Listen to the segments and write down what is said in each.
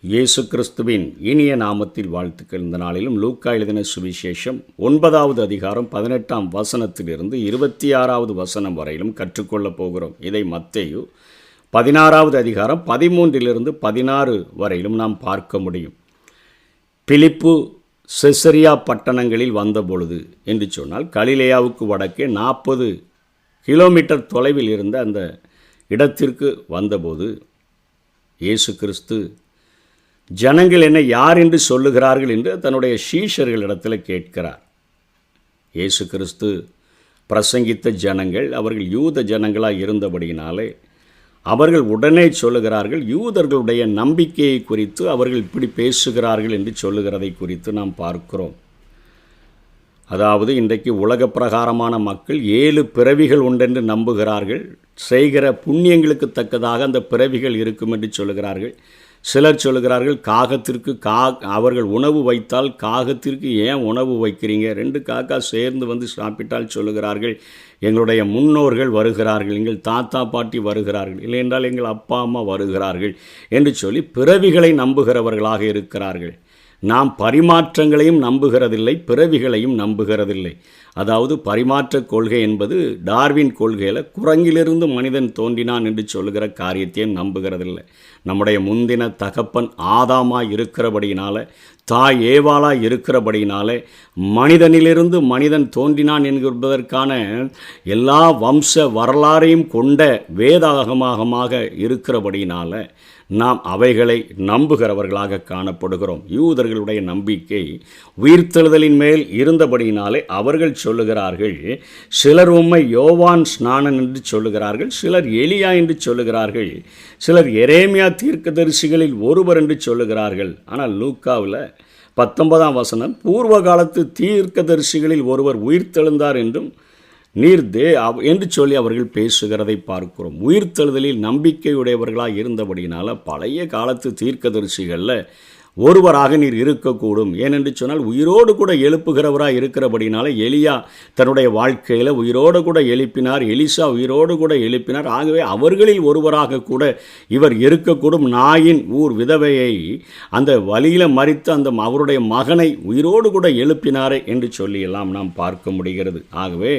இயேசு கிறிஸ்துவின் இனிய நாமத்தில் வாழ்த்துக்கள். இந்த நாளிலும் லூக்கா எழுதின சுவிசேஷம் 9வது அதிகாரம் 18ஆம் வசனத்திலிருந்து 26வது வசனம் வரையிலும் கற்றுக்கொள்ளப் போகிறோம். இதை மத்தேயு 16வது அதிகாரம் 13லிருந்து 16 வரையிலும் நாம் பார்க்க முடியும். பிலிப்பு செசரியா பட்டணங்களில் வந்தபொழுது என்று சொன்னால் கலிலேயாவுக்கு வடக்கே 40 கிலோமீட்டர் தொலைவில் இருந்த அந்த இடத்திற்கு வந்தபோது இயேசு கிறிஸ்து ஜனங்கள் என்னை யார் என்று சொல்லுகிறார்கள் என்று தன்னுடைய சீஷர்களிடத்தில் கேட்கிறார். இயேசு கிறிஸ்து பிரசங்கித்த ஜனங்கள் அவர்கள் யூத ஜனங்களாக இருந்தபடியினாலே அவர்கள் உடனே சொல்லுகிறார்கள், யூதர்களுடைய நம்பிக்கையை குறித்து அவர்கள் இப்படி பேசுகிறார்கள் என்று சொல்லுகிறதை குறித்து நாம் பார்க்கிறோம். அதாவது இன்றைக்கு உலக பிரகாரமான மக்கள் 7 பிறவிகள் உண்டென்று நம்புகிறார்கள். செய்கிற புண்ணியங்களுக்கு தக்கதாக அந்த பிறவிகள் இருக்கும் என்று சொல்லுகிறார்கள். சிலர் சொல்லுகிறார்கள், காகத்திற்கு அவர்கள் உணவு வைத்தால் காகத்திற்கு ஏன் உணவு வைக்கிறீங்க, 2 காக்கா சேர்ந்து வந்து சாப்பிட்டால் சொல்லுகிறார்கள் எங்களுடைய முன்னோர்கள் வருகிறார்கள், எங்கள் தாத்தா பாட்டி வருகிறார்கள், இல்லை என்றால் எங்கள் அப்பா அம்மா வருகிறார்கள் என்று சொல்லி பிறவிகளை நம்புகிறவர்களாக இருக்கிறார்கள். நாம் பரிமாற்றங்களையும் நம்புகிறதில்லை, பிறவிகளையும் நம்புகிறதில்லை. அதாவது பரிமாற்ற கொள்கை என்பது டார்வின் கொள்கையில் குரங்கிலிருந்து மனிதன் தோன்றினான் என்று சொல்லுகிற காரியத்தையும் நம்புகிறதில்லை. நம்முடைய முந்தின தகப்பன் ஆதாமாய் இருக்கிறபடியினால, தாய் ஏவாளாய் இருக்கிறபடியினால மனிதனிலிருந்து மனிதன் தோன்றினான் என்கிறதற்கான எல்லா வம்ச வரலாறையும் கொண்ட வேதாகமாக இருக்கிறபடியினால நாம் அவைகளை நம்புகிறவர்களாக காணப்படுகிறோம். யூதர்களுடைய நம்பிக்கை உயிர்த்தெழுதலின் மேல் இருந்தபடியினாலே அவர்கள் சொல்லுகிறார்கள், சிலர் உம்மை யோவான் ஸ்நானன் என்று சொல்லுகிறார்கள், சிலர் எலியா என்று சொல்லுகிறார்கள், சிலர் எரேமியா தீர்க்கதரிசிகளில் ஒருவர் என்று சொல்லுகிறார்கள். ஆனால் லூக்காவில் 19ஆம் வசனம் பூர்வ காலத்து தீர்க்கதரிசிகளில் ஒருவர் உயிர்த்தெழுந்தார் என்றும் நீர் என்று சொல்லி அவர்கள் பேசுகிறதை பார்க்கிறோம். உயிர்த்தெழுதலில் நம்பிக்கையுடையவர்களாக இருந்தபடினால பழைய காலத்து தீர்க்கதரிசிகளில் ஒருவராக நீர் இருக்கக்கூடும். ஏனென்று சொன்னால் உயிரோடு கூட எழுப்புகிறவராக இருக்கிறபடினால எலியா தன்னுடைய வாழ்க்கையில் உயிரோடு கூட எழுப்பினார், எலிசா உயிரோடு கூட எழுப்பினார். ஆகவே அவர்களில் ஒருவராக கூட இவர் இருக்கக்கூடும். நாயின் ஊர் விதவையை அந்த வழியில் மரித்து அந்த அவருடைய மகனை உயிரோடு கூட எழுப்பினாரே என்று சொல்லியெல்லாம் நாம் பார்க்க முடிகிறது. ஆகவே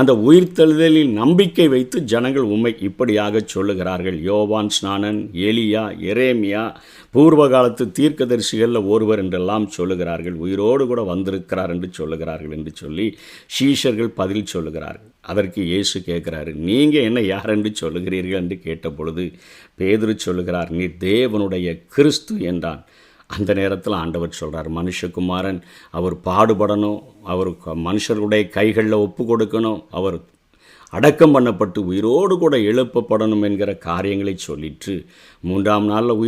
அந்த உயிர்த்தெழுதலில் நம்பிக்கை வைத்து ஜனங்கள் உம்மை இப்படியாக சொல்லுகிறார்கள், யோவான் ஸ்நானன், எலியா, எரேமியா, பூர்வ காலத்து தீர்க்கதரிசிகளில் ஒருவர் என்றெல்லாம் சொல்லுகிறார்கள், உயிரோடு கூட வந்திருக்கிறார் என்று சொல்லுகிறார்கள் என்று சொல்லி சீஷர்கள் பதில் சொல்லுகிறார்கள். அதற்கு இயேசு கேட்குறாரு, நீங்கள் என்ன யார் என்று சொல்லுகிறீர்கள் என்று கேட்டபொழுது பேதுரு சொல்லுகிறார், நீர் தேவனுடைய கிறிஸ்து என்றான். அந்த நேரத்தில் ஆண்டவர் சொல்கிறார், மனுஷகுமாரன் அவர் பாடுபடணும், அவர் மனுஷர்களுடைய கைகளில் ஒப்பு கொடுக்கணும், அவர் அடக்கம் பண்ணப்பட்டு உயிரோடு கூட எழுப்பப்படணும் என்கிற காரியங்களை சொல்லிட்டு 3ஆம் நாளில்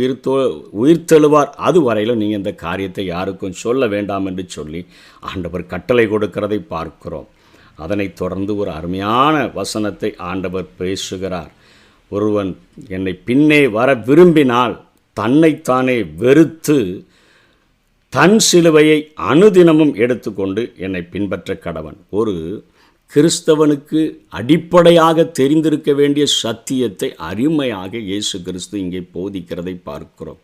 உயிர்த்தெழுவார். அது வரையிலும் நீங்கள் இந்த காரியத்தை யாருக்கும் சொல்ல வேண்டாம் என்று சொல்லி ஆண்டவர் கட்டளை கொடுக்கிறதை பார்க்கிறோம். அதனைத் தொடர்ந்து ஒரு அருமையான வசனத்தை ஆண்டவர் பேசுகிறார். ஒருவன் என்னை பின்னே வர விரும்பினால் தன்னைத்தானே வெறுத்து தன் சிலுவையை அனுதினமும் எடுத்துக்கொண்டு என்னை பின்பற்ற கடவன். ஒரு கிறிஸ்தவனுக்கு அடிப்படையாக தெரிந்திருக்க வேண்டிய சத்தியத்தை அருமையாக இயேசு கிறிஸ்து இங்கே போதிக்கிறதை பார்க்கிறோம்.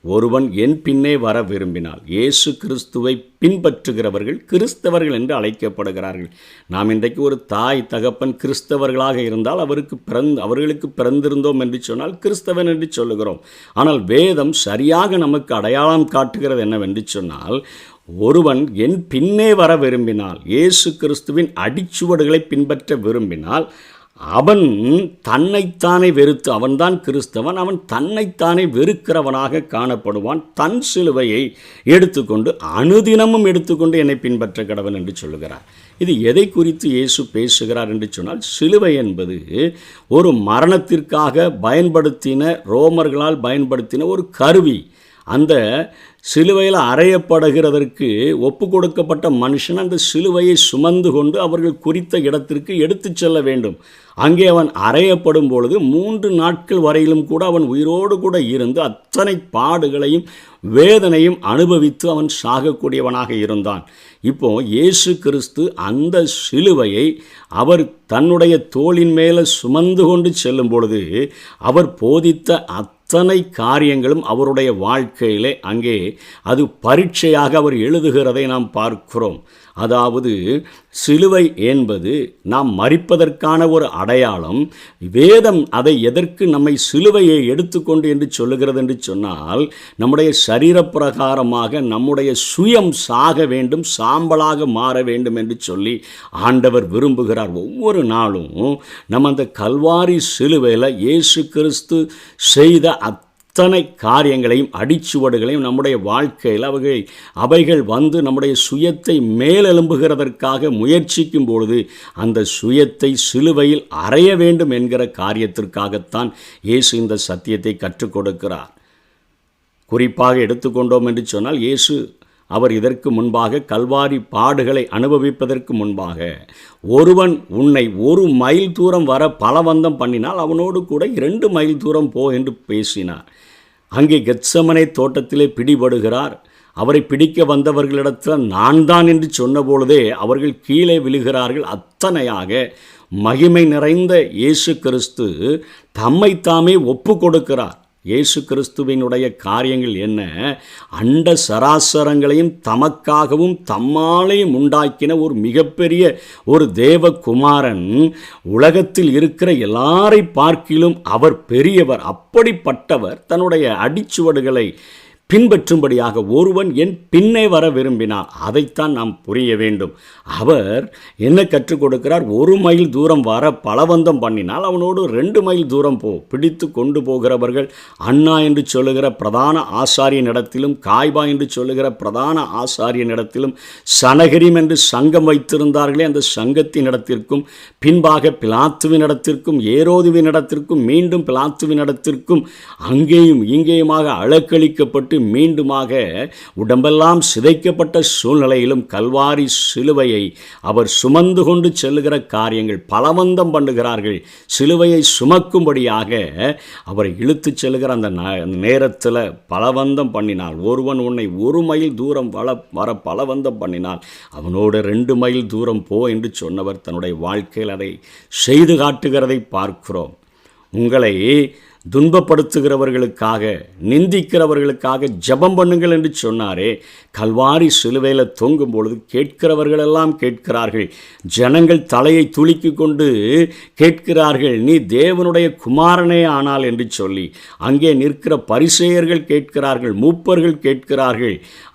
ஒருவன் என் பின்னே வர விரும்பினால், இயேசு கிறிஸ்துவை பின்பற்றுகிறவர்கள் கிறிஸ்தவர்கள் என்று அழைக்கப்படுகிறார்கள். நாம் இன்றைக்கு ஒரு தாய் தகப்பன் கிறிஸ்தவர்களாக இருந்தால் அவர்களுக்கு பிறந்திருந்தோம் என்று சொன்னால் கிறிஸ்தவன் என்று சொல்லுகிறோம். ஆனால் வேதம் சரியாக நமக்கு அடையாளம் காட்டுகிறது என்னவென்று சொன்னால், ஒருவன் என் பின்னே வர விரும்பினால், இயேசு கிறிஸ்துவின் அடிச்சுவடுகளை பின்பற்ற விரும்பினால் அவன் தன்னைத்தானே வெறுத்து, அவன்தான் கிறிஸ்தவன், அவன் தன்னைத்தானே வெறுக்கிறவனாக காணப்படுவான். தன் சிலுவையை எடுத்துக்கொண்டு அனுதினமும் எடுத்துக்கொண்டு என்னை பின்பற்ற கடவன் என்று சொல்லுகிறார். இது எதை குறித்து இயேசு பேசுகிறார் என்று சொன்னால், சிலுவை என்பது ஒரு மரணத்திற்காக ரோமர்களால் பயன்படுத்தின ஒரு கருவி. அந்த சிலுவையில் அறையப்படுகிறதற்கு ஒப்பு கொடுக்கப்பட்ட மனுஷன் அந்த சிலுவையை சுமந்து கொண்டு அவர்கள் குறித்த இடத்திற்கு எடுத்து செல்ல வேண்டும். அங்கே அவன் அறையப்படும் பொழுது 3 நாட்கள் வரையிலும் கூட அவன் உயிரோடு கூட இருந்து அத்தனை பாடுகளையும் வேதனையும் அனுபவித்து அவன் சாகக்கூடியவனாக இருந்தான். இப்போ இயேசு கிறிஸ்து அந்த சிலுவையை அவர் தன்னுடைய தோளின் மேலே சுமந்து கொண்டு செல்லும் பொழுது அவர் போதித்த அத்தனை காரியங்களும் அவருடைய வாழ்க்கையிலே அங்கே அது பரீட்சையாக அவர் எழுதுகிறதை நாம் பார்க்கிறோம். அதாவது சிலுவை என்பது நாம் மரிப்பதற்கான ஒரு அடையாளம். வேதம் அதை எதற்கு நம்மை சிலுவையை எடுத்துக்கொண்டு என்று சொல்லுகிறது என்று சொன்னால், நம்முடைய சரீரப்பிரகாரமாக நம்முடைய சுயம் சாக வேண்டும், சாம்பலாக மாற வேண்டும் என்று சொல்லி ஆண்டவர் விரும்புகிறார். ஒவ்வொரு நாளும் நம்ம அந்த கல்வாரி சிலுவையில் இயேசு கிறிஸ்து செய்த அத்தனை காரியங்களையும் அடிச்சுவடுகளையும் நம்முடைய வாழ்க்கையில் அவைகள் வந்து நம்முடைய சுயத்தை மேலெழும்புகிறதற்காக முயற்சிக்கும் பொழுது அந்த சுயத்தை சிலுவையில் அறைய வேண்டும் என்கிற காரியத்திற்காகத்தான் இயேசு இந்த சத்தியத்தை கற்றுக் கொடுக்கிறார். குறிப்பாக எடுத்துக்கொண்டோம் என்று சொன்னால், இயேசு அவர் இதற்கு முன்பாக கல்வாரி பாடுகளை அனுபவிப்பதற்கு முன்பாக, ஒருவன் உன்னை 1 மைல் தூரம் வர பலவந்தம் பண்ணினால் அவனோடு கூட 2 மைல் தூரம் போ என்று பேசினார். அங்கே கெத்சமனே தோட்டத்திலே பிடிபடுகிறார். அவரை பிடிக்க வந்தவர்களிடத்தில் நான் தான் என்று சொன்னபொழுதே அவர்கள் கீழே விழுகிறார்கள். அத்தனையாக மகிமை நிறைந்த இயேசு கிறிஸ்து தம்மைத்தாமே ஒப்பு கொடுக்கிறார். இயேசு கிறிஸ்துவினுடைய காரியங்கள் என்ன? அண்ட சராசரங்களையும் தமக்காகவும் தம்மாலையும் உண்டாக்கின ஒரு மிகப்பெரிய ஒரு தேவகுமாரன். உலகத்தில் இருக்கிற எல்லாரை பார்க்கிலும் அவர் பெரியவர். அப்படிப்பட்டவர் தன்னுடைய அடிச்சுவடுகளை பின்பற்றும்படியாக ஒருவன் என் பின்னே வர விரும்பினார். அதைத்தான் நாம் புரிய வேண்டும். அவர் என்ன கற்றுக் கொடுக்கிறார்? 1 மைல் தூரம் வர பலவந்தம் பண்ணினால் அவனோடு 2 மைல் தூரம் போ. பிடித்து கொண்டு போகிறவர்கள் அண்ணா என்று சொல்லுகிற பிரதான ஆசாரியனிடத்திலும், காய்பா என்று சொல்லுகிற பிரதான ஆசாரியனிடத்திலும், சனகரிம் என்று சங்கம் வைத்திருந்தார்களே அந்த சங்கத்தினிடத்திற்கும், பின்பாக பிலாத்துவினிடத்திற்கும், ஏரோதுவினிடத்திற்கும், மீண்டும் பிலாத்துவினிடத்திற்கும் அங்கேயும் இங்கேயுமாக அலக்களிக்கப்பட்டு மீண்டுமாக உடம்பெல்லாம் சிதைக்கப்பட்ட சூழ்நிலையிலும் கல்வாரி சிலுவையை அவர் சுமந்து கொண்டு செல்லுகிற காரியங்கள் பலவந்தம் பண்ணுகிறார்கள். சிலுவையை சுமக்கும்படியாக அவரை இழுத்து செல்லுகிற அந்த நேரத்தில் பலவந்தம் பண்ணினால், ஒருவன் உன்னை 1 மைல் தூரம் வர பலவந்தம் பண்ணினால் அவனோடு 2 மைல் தூரம் போ என்று சொன்னவர் தன்னுடைய வாழ்க்கையில் அதை செய்து காட்டுகிறதை பார்க்கிறோம். உங்களை துன்பப்படுத்துகிறவர்களுக்காக, நிந்திக்கிறவர்களுக்காக ஜெபம் பண்ணுங்கள் என்று சொன்னாரே. கல்வாரி சிலுவையில் தொங்கும் பொழுது கேட்கிறவர்களெல்லாம் கேட்கிறார்கள். ஜனங்கள் தலையை துளிக்கி கொண்டு கேட்கிறார்கள், நீ தேவனுடைய குமாரனே ஆனால் என்று சொல்லி. அங்கே நிற்கிற பரிசேயர்கள் கேட்கிறார்கள், மூப்பர்கள் கேட்கிறார்கள்.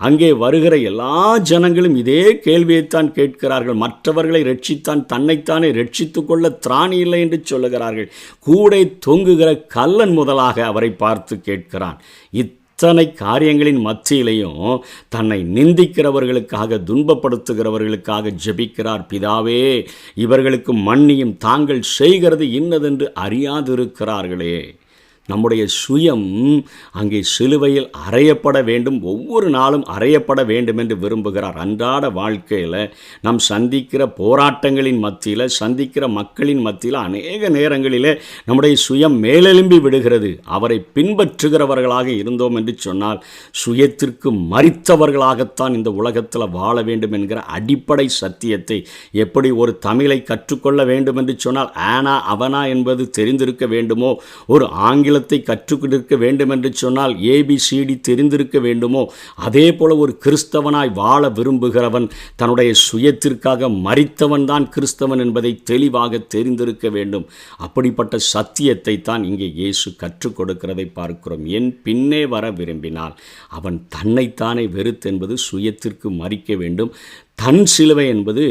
அங்கே வருகிற எல்லா ஜனங்களும் இதே கேள்வியைத்தான் கேட்கிறார்கள். மற்றவர்களை ரட்சித்தான் தன்னைத்தானே ரட்சித்துக் கொள்ள திராணி இல்லை என்று சொல்லுகிறார்கள். கூடை தொங்குகிற கல்லன் முதலாக அவரை பார்த்து கேட்கிறான். இத்தனை காரியங்களின் மத்தியிலையும் தன்னை நிந்திக்கிறவர்களுக்காக, துன்பப்படுத்துகிறவர்களுக்காக ஜெபிக்கிறார். பிதாவே, இவர்களுக்கு மன்னியும், தாங்கள் செய்கிறது இன்னதென்று அறியாதிருக்கிறார்களே. நம்முடைய சுயம் அங்கே சிலுவையில் அறையப்பட வேண்டும், ஒவ்வொரு நாளும் அறையப்பட வேண்டும் என்று விரும்புகிறார். அன்றாட வாழ்க்கையில் நாம் சந்திக்கிற போராட்டங்களின் மத்தியில், சந்திக்கிற மக்களின் மத்தியில் அநேக நேரங்களிலே நம்முடைய சுயம் மேலெழும்பி விடுகிறது. அவரை பின்பற்றுகிறவர்களாக இருந்தோம் என்று சொன்னால் சுயத்திற்கு மரித்தவர்களாகத்தான் இந்த உலகத்தில் வாழ வேண்டும் என்கிற அடிப்படை சத்தியத்தை, எப்படி ஒரு தமிழை கற்றுக்கொள்ள வேண்டும் என்று சொன்னால் ஆனா அவனா என்பது தெரிந்திருக்க வேண்டுமோ, ஒரு ஆங்கில கற்றுக்கொண்டிருக்க வேண்டும் என்று சொன்னால் ஏபிசிடி தெரிந்திருக்க வேண்டுமோ, அதே போல ஒரு கிறிஸ்தவனாய் வாழ விரும்புகிறவன் தன்னுடைய சுயத்திற்காக மரித்தவன் தான் கிறிஸ்தவன் என்பதை தெளிவாக தெரிந்திருக்க வேண்டும். அப்படிப்பட்ட சத்தியத்தை தான் இங்கே இயேசு கற்றுக் கொடுக்கிறதை பார்க்கிறோம். என் பின்னே வர விரும்பினால் அவன் தன்னைத்தானே வெறுத்து என்பது சுயத்திற்கு மரிக்க வேண்டும். தன் சிலுவை என்பது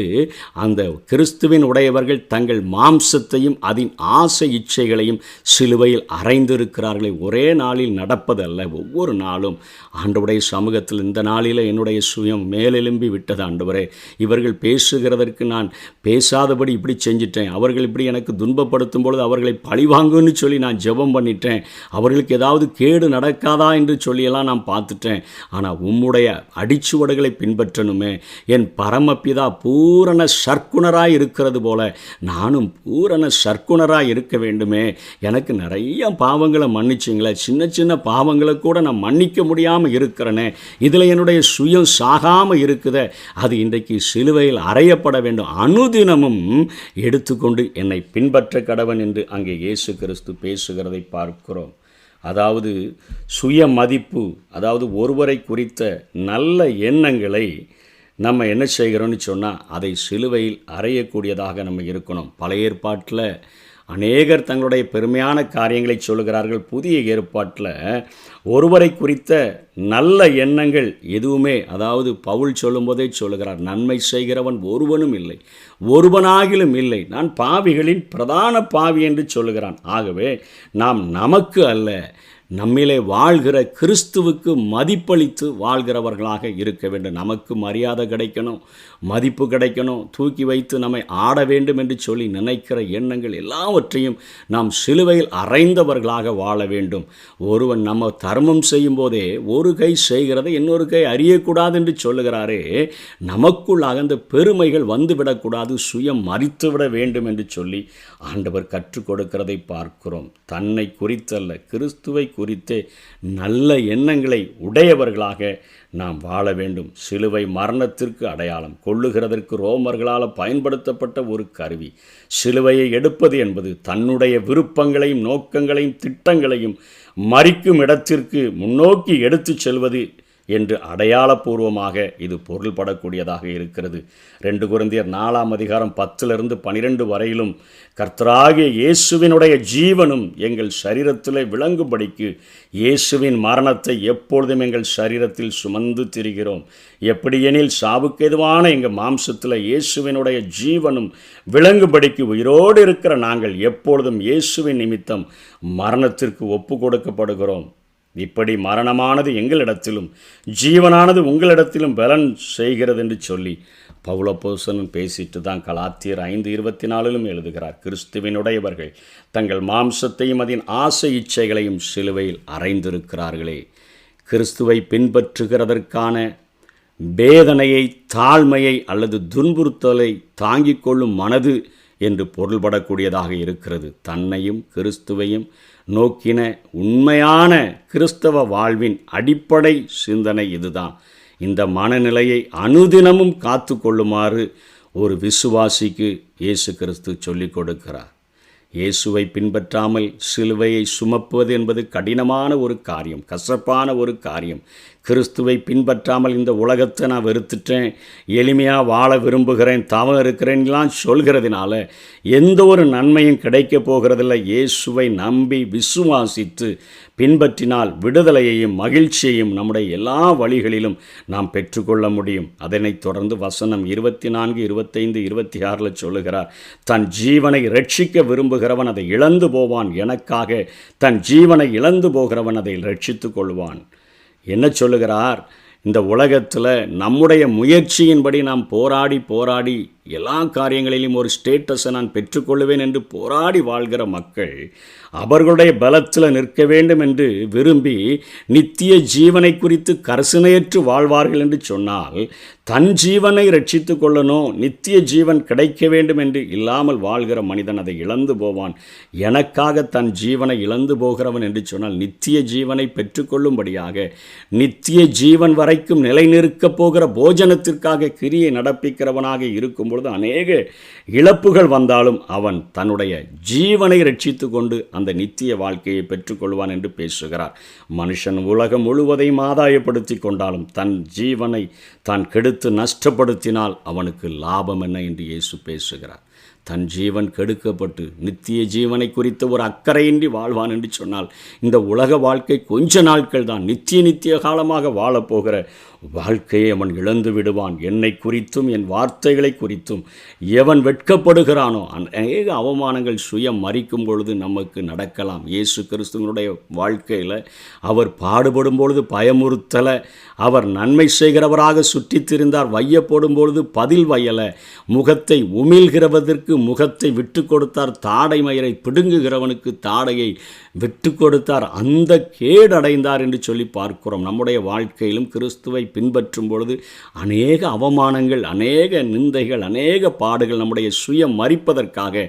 அந்த கிறிஸ்துவின் உடையவர்கள் தங்கள் மாம்சத்தையும் அதன் ஆசை இச்சைகளையும் சிலுவையில் அறைந்திருக்கிறார்களே. ஒரே நாளில் நடப்பதல்ல, ஒவ்வொரு நாளும் ஆண்டவருடைய சமூகத்தில் இந்த நாளில் என்னுடைய சுயம் மேலெலும்பி விட்டது. ஆண்டவரே, இவர்கள் பேசுகிறதற்கு நான் பேசாதபடி இப்படி செஞ்சிட்டேன், அவர்கள் இப்படி எனக்கு துன்பப்படுத்தும் பொழுது அவர்களை பழிவாங்குன்னு சொல்லி நான் ஜெபம் பண்ணிட்டேன், அவர்களுக்கு ஏதாவது கேடு நடக்காதா என்று சொல்லியெல்லாம் நான் பார்த்துட்டேன். ஆனால் உம்முடைய அடிச்சுவடுகளை பின்பற்றணுமே. என் பரமபிதா பூரண சர்க்குணராய் இருக்கிறது போல நானும் பூரண சர்க்குணராய் இருக்க வேண்டுமே. எனக்கு நிறைய பாவங்களை மன்னிச்சிங்களே, சின்ன சின்ன பாவங்களை கூட நான் மன்னிக்க முடியாமல் இருக்கிறேனே, இதில் என்னுடைய சுயம் சாகாமல் இருக்குதே, அது இன்றைக்கு சிலுவையில் அறையப்பட வேண்டும். அனுதினமும் எடுத்துக்கொண்டு என்னை பின்பற்ற கடவன் என்று அங்கே இயேசு கிறிஸ்து பேசுகிறதை பார்க்கிறோம். அதாவது சுய மதிப்பு, அதாவது ஒருவரை குறித்த நல்ல எண்ணங்களை நம்ம என்ன செய்கிறோன்னு சொன்னால் அதை சிலுவையில் அறையக்கூடியதாக நம்ம இருக்கணும். பழைய ஏற்பாட்டில் அநேகர் தங்களுடைய பெருமையான காரியங்களை சொல்லுகிறார்கள். புதிய ஏற்பாட்டில் ஒருவரை குறித்த நல்ல எண்ணங்கள் எதுவுமே, அதாவது பவுல் சொல்லும்போதே சொல்லுகிறார், நன்மை செய்கிறவன் ஒருவனும் இல்லை, ஒருவனாகிலும் இல்லை, நான் பாவிகளின் பிரதான பாவி என்று சொல்லுகிறான். ஆகவே நாம் நமக்கு அல்ல, நம்மிலே வாழ்கிற கிறிஸ்துவுக்கு மதிப்பளித்து வாழ்கிறவர்களாக இருக்க வேண்டும். நமக்கு மரியாதை கிடைக்கணும், மதிப்பு கிடைக்கணும், தூக்கி வைத்து நம்மை ஆட வேண்டும் என்று சொல்லி நினைக்கிற எண்ணங்கள் எல்லாவற்றையும் நாம் சிலுவையில் அறைந்தவர்களாக வாழ வேண்டும். ஒருவன் நம்ம தர்மம் செய்யும் போதே ஒரு கை செய்கிறதை இன்னொரு கை அறியக்கூடாது என்று சொல்லுகிறாரே, நமக்குள்ளாக அந்த பெருமைகள் வந்துவிடக்கூடாது, சுயம் மறித்துவிட வேண்டும் என்று சொல்லி ஆண்டவர் கற்றுக் கொடுக்கிறதை பார்க்கிறோம். தன்னை குறித்தல்ல, கிறிஸ்துவை குறித்தே நல்ல எண்ணங்களை உடையவர்களாக நாம் வாழ வேண்டும். சிலுவை மரணத்திற்கு அடையாளம், கொல்லுகிறதற்கு ரோமர்களால் பயன்படுத்தப்பட்ட ஒரு கருவி. சிலுவையை எடுப்பது என்பது தன்னுடைய விருப்பங்களையும் நோக்கங்களையும் திட்டங்களையும் மறிக்கும் இடத்திற்கு முன்னோக்கி எடுத்துச் செல்வது என்று அடையாளபூர்வமாக இது பொருள்படக்கூடியதாக இருக்கிறது. 2 கொரிந்தியர் 4:10-12 வரையிலும் கர்த்தராகிய இயேசுவினுடைய ஜீவனும் எங்கள் சரீரத்திலே விளங்கும்படிக்கு இயேசுவின் மரணத்தை எப்பொழுதும் எங்கள் சரீரத்தில் சுமந்து திரிகிறோம். எப்படியெனில் சாவுக்கு எதுவான எங்கள் மாம்சத்தில் இயேசுவினுடைய ஜீவனும் விளங்கும்படிக்கு உயிரோடு இருக்கிற நாங்கள் எப்பொழுதும் இயேசுவின் நிமித்தம் மரணத்திற்கு ஒப்பு கொடுக்கப்படுகிறோம். இப்படி மரணமானது எங்களிடத்திலும் ஜீவனானது உங்களிடத்திலும் பலன் செய்கிறது என்று சொல்லி பவுலப்போஸ்தலன் பேசிட்டு தான் கலாத்தியர் 5:24 எழுதுகிறார். கிறிஸ்துவினுடையவர்கள் தங்கள் மாம்சத்தையும் அதன் ஆசை இச்சைகளையும் சிலுவையில் அறைந்திருக்கிறார்களே. கிறிஸ்துவை பின்பற்றுகிறதற்கான வேதனையை, தாழ்மையை அல்லது துன்புறுத்தலை தாங்கிக் கொள்ளும் மனது என்று பொருள்படக்கூடியதாக இருக்கிறது. தன்னையும் கிறிஸ்துவையும் நோக்கின உண்மையான கிறிஸ்தவ வாழ்வின் அடிப்படை சிந்தனை இதுதான். இந்த மனநிலையை அனுதினமும் காத்து கொள்ளுமாறு ஒரு விசுவாசிக்கு இயேசு கிறிஸ்து சொல்லிக் கொடுக்கிறார். இயேசுவை பின்பற்றாமல் சிலுவையை சுமப்பது என்பது கடினமான ஒரு காரியம், கசப்பான ஒரு காரியம். கிறிஸ்துவை பின்பற்றாமல் இந்த உலகத்தை நான் வெறுத்துட்டேன், எளிமையாக வாழ விரும்புகிறேன், தவம் இருக்கிறேன்லாம் சொல்கிறதுனால எந்த ஒரு நன்மையும் கிடைக்கப் போகிறதில்லை. இயேசுவை நம்பி விசுவாசித்து பின்பற்றினால் விடுதலையையும் மகிழ்ச்சியையும் நம்முடைய எல்லா வழிகளிலும் நாம் பெற்றுக்கொள்ள முடியும். அதனைத் தொடர்ந்து வசனம் 24, 25, 26 சொல்லுகிறார், தன் ஜீவனை ரட்சிக்க விரும்புகிறவன் அதை இழந்து போவான், எனக்காக தன் ஜீவனை இழந்து போகிறவன் அதை ரட்சித்து கொள்வான். என்ன சொல்லுகிறார்? இந்த உலகத்தில் நம்முடைய முயற்சியின்படி நாம் போராடி எல்லா காரியங்களிலும் ஒரு ஸ்டேட்டஸை நான் பெற்றுக்கொள்வேன் என்று போராடி வாழ்கிற மக்கள் அவர்களுடைய பலத்தில் நிற்க வேண்டும் என்று விரும்பி நித்திய ஜீவனை குறித்து கரிசனையற்று வாழ்வார்கள் என்று சொன்னால், தன் ஜீவனை ரட்சித்து கொள்ளணும், நித்திய ஜீவன் கிடைக்க வேண்டும் என்று இல்லாமல் வாழ்கிற மனிதன் அதை இழந்து போவான். எனக்காக தன் ஜீவனை இழந்து போகிறவன் என்று சொன்னால் நித்திய ஜீவனை பெற்றுக்கொள்ளும்படியாக நித்திய ஜீவன் வரைக்கும் நிலைநிற்கப் போகிற போஜனத்திற்காக கிரியை நடப்பிக்கிறவனாக இருக்கும் பொழுது அநேக இழப்புகள் வந்தாலும் அவன் தன்னுடைய ஜீவனை ரட்சித்து கொண்டு அந்த நித்திய வாழ்க்கையை பெற்றுக்கொள்வான் என்று பேசுகிறார். மனுஷன் உலகம் முழுவதையும் ஆதாயப்படுத்தி கொண்டாலும் தன் ஜீவனை தான் கெடுத்து நஷ்டப்படுத்தினால் அவனுக்கு லாபம் என்ன என்று இயேசு பேசுகிறார். தன் ஜீவன் கெடுக்கப்பட்டு நித்திய ஜீவனை குறித்த ஒரு அக்கறையின்றி வாழ்வான் என்று சொன்னால் இந்த உலக வாழ்க்கை கொஞ்ச நாட்கள் தான். நித்திய காலமாக வாழப்போகிற வாழ்க்கையை அவன் இழந்து விடுவான். என்னை குறித்தும் என் வார்த்தைகளை குறித்தும் எவன் வெட்கப்படுகிறானோ அநேக அவமானங்கள் சுயம் மறிக்கும் பொழுது நமக்கு நடக்கலாம். இயேசு கிறிஸ்துவனுடைய வாழ்க்கையில் அவர் பாடுபடும் பொழுது பயமுறுத்தலை, அவர் நன்மை செய்கிறவராக சுற்றித் திரிந்தார், வையப்படும் பொழுது பதில் வையலை, முகத்தை உமிழ்கிறவதற்கு முகத்தை விட்டு கொடுத்தார், தாடை மயிரை பிடுங்குகிறவனுக்கு தாடையை விட்டு கொடுத்தார், அந்த கேடடைந்தார் என்று சொல்லி பார்க்கிறோம். நம்முடைய வாழ்க்கையிலும் கிறிஸ்துவை பின்பற்றும் பொழுது அநேக அவமானங்கள், அநேக நிந்தைகள், அநேக பாடுகள் நம்முடைய சுயம் மறிப்பதற்காக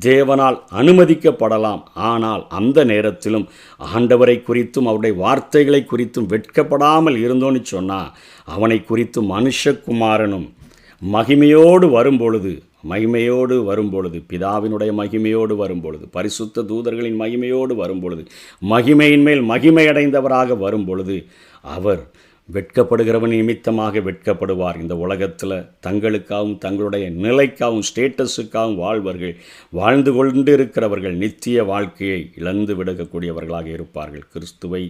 தேவனால் அனுமதிக்கப்படலாம். ஆனால் அந்த நேரத்திலும் ஆண்டவரை குறித்தும் அவருடைய வார்த்தைகளை குறித்தும் வெட்கப்படாமல் இருந்தோன்னு சொன்னால் அவனை குறித்து மனுஷகுமாரனும் மகிமையோடு வரும்பொழுது மகிமையோடு வரும்பொழுது, பிதாவினுடைய மகிமையோடு வரும்பொழுது, பரிசுத்த தூதர்களின் மகிமையோடு வரும்பொழுது, மகிமையின் மேல் மகிமையடைந்தவராக வரும்பொழுது, அவர் வெட்கப்படுகிறவன் நிமித்தமாக வெட்கப்படுவார். இந்த உலகத்தில் தங்களுக்காகவும் தங்களுடைய நிலைக்காகவும் ஸ்டேட்டஸுக்காகவும் வாழ்ந்து கொண்டு இருக்கிறவர்கள் நித்திய வாழ்க்கையை இழந்து விடக்கூடியவர்களாக இருப்பார்கள். கிறிஸ்துவை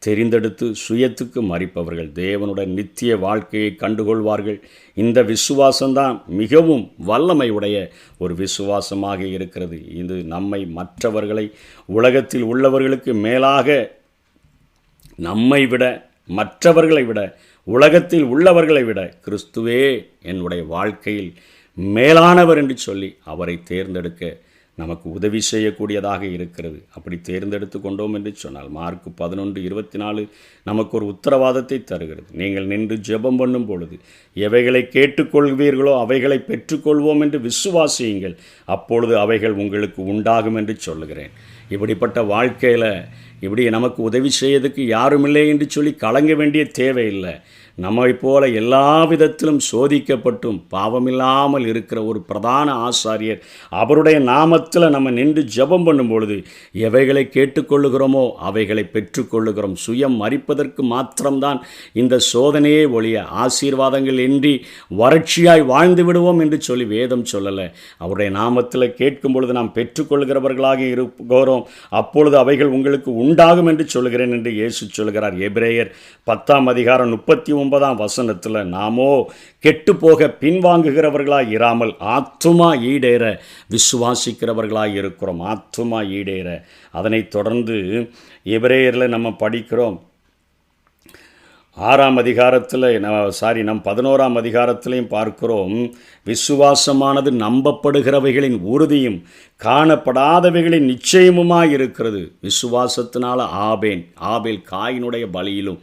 தெரிந்தெடுத்து சுயத்துக்கு மறிப்பவர்கள் தேவனுடைய நித்திய வாழ்க்கையை கண்டுகொள்வார்கள். இந்த விசுவாசம்தான் மிகவும் வல்லமை உடைய ஒரு விசுவாசமாக இருக்கிறது. இது நம்மை மற்றவர்களை, உலகத்தில் உள்ளவர்களுக்கு மேலாக, நம்மை விட, மற்றவர்களை விட, உலகத்தில் உள்ளவர்களை விட கிறிஸ்துவே என்னுடைய வாழ்க்கையில் மேலானவர் என்று சொல்லி அவரை தேர்ந்தெடுக்க நமக்கு உதவி செய்யக்கூடியதாக இருக்கிறது. அப்படி தேர்ந்தெடுத்து கொண்டோம் என்று சொன்னால் மார்க் 11:24 நமக்கு ஒரு உத்தரவாதத்தை தருகிறது. நீங்கள் நின்று ஜெபம் பண்ணும் பொழுது எவைகளை கேட்டுக்கொள்வீர்களோ அவைகளை பெற்றுக்கொள்வோம் என்று விசுவாசியுங்கள், அப்பொழுது அவைகள் உங்களுக்கு உண்டாகும் என்று சொல்லுகிறேன். இப்படிப்பட்ட வாழ்க்கையில் இப்படி நமக்கு உதவி செய்யறதுக்கு யாருமில்லை என்று சொல்லி கலங்க வேண்டிய தேவையில்லை. நம்மை போல எல்லா விதத்திலும் சோதிக்கப்பட்டும் பாவமில்லாமல் இருக்கிற ஒரு பிரதான ஆசாரியர், அவருடைய நாமத்தில் நம்ம நின்று ஜெபம் பண்ணும் பொழுது எவைகளை கேட்டுக்கொள்ளுகிறோமோ அவைகளை பெற்றுக்கொள்ளுகிறோம். சுயம் மறிப்பதற்கு மாத்திரம்தான் இந்த சோதனையே ஒழிய ஆசீர்வாதங்கள் இன்றி வறட்சியாய் வாழ்ந்து விடுவோம் என்று சொல்லி வேதம் சொல்லலை. அவருடைய நாமத்தில் கேட்கும் பொழுது நாம் பெற்றுக்கொள்கிறவர்களாக இருக்கிறோம். அப்பொழுது அவைகள் உங்களுக்கு உண்டாகும் என்று சொல்கிறேன் என்று இயேசு சொல்கிறார். எபிரேயர் 10:39 நாமோ கெட்டுப்போக பின்வாங்குகிறவர்களாய் இராமல் ஆத்துமா ஈடேற விசுவாசிக்கிறவர்களாய் இருக்கிறோம். ஆத்துமா ஈடேற. அதனைத் தொடர்ந்து எபிரேயரில் நம்ம படிக்கிறோம் 6ஆம் அதிகாரத்தில் நம் 11ஆம் அதிகாரத்திலையும் பார்க்கிறோம். விசுவாசமானது நம்பப்படுகிறவைகளின் உறுதியும் காணப்படாதவைகளின் நிச்சயமுமாய் இருக்கிறது. விசுவாசத்தினால ஆபேல் காயினுடைய பலியிலும்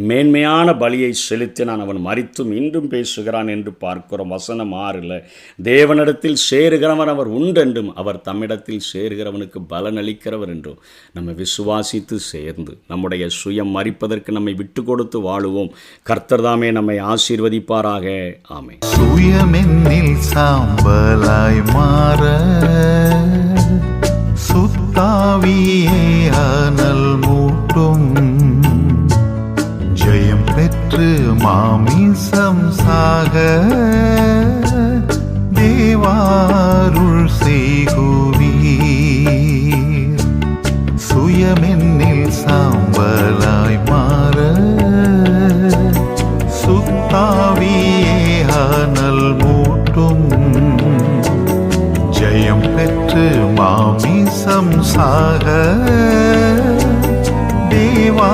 மேன்மையான பலியை செலுத்தினான், அவன் மரித்தும் இன்றும் பேசுகிறான் என்று பார்க்கிறோம். வசனம் 6 தேவனிடத்தில் சேருகிறவன் அவர் உண்டென்றும் அவர் தம்மிடத்தில் சேருகிறவனுக்கு பலன் அளிக்கிறவர் என்றும் நம்ம விசுவாசித்து சேர்ந்து நம்முடைய சுயம் மரிப்பதற்கு நம்மை விட்டு கொடுத்து வாழுவோம். கர்த்தர் தாமே நம்மை ஆசீர்வதிப்பாராக. ஆமென். சுயமென்னில் சாம்பலாய் மாற சுத்தாவியே அனல் மூட்டும், ஜெயம் பெற்று மாமிசம் சாக தேவாருள் செய்குவீர். சுயமென்னில் சாம்பலாய் மாற சுத்தாவியே அனல் மூட்டும், ஜெயம் பெற்று மாமிசம் சாக தேவா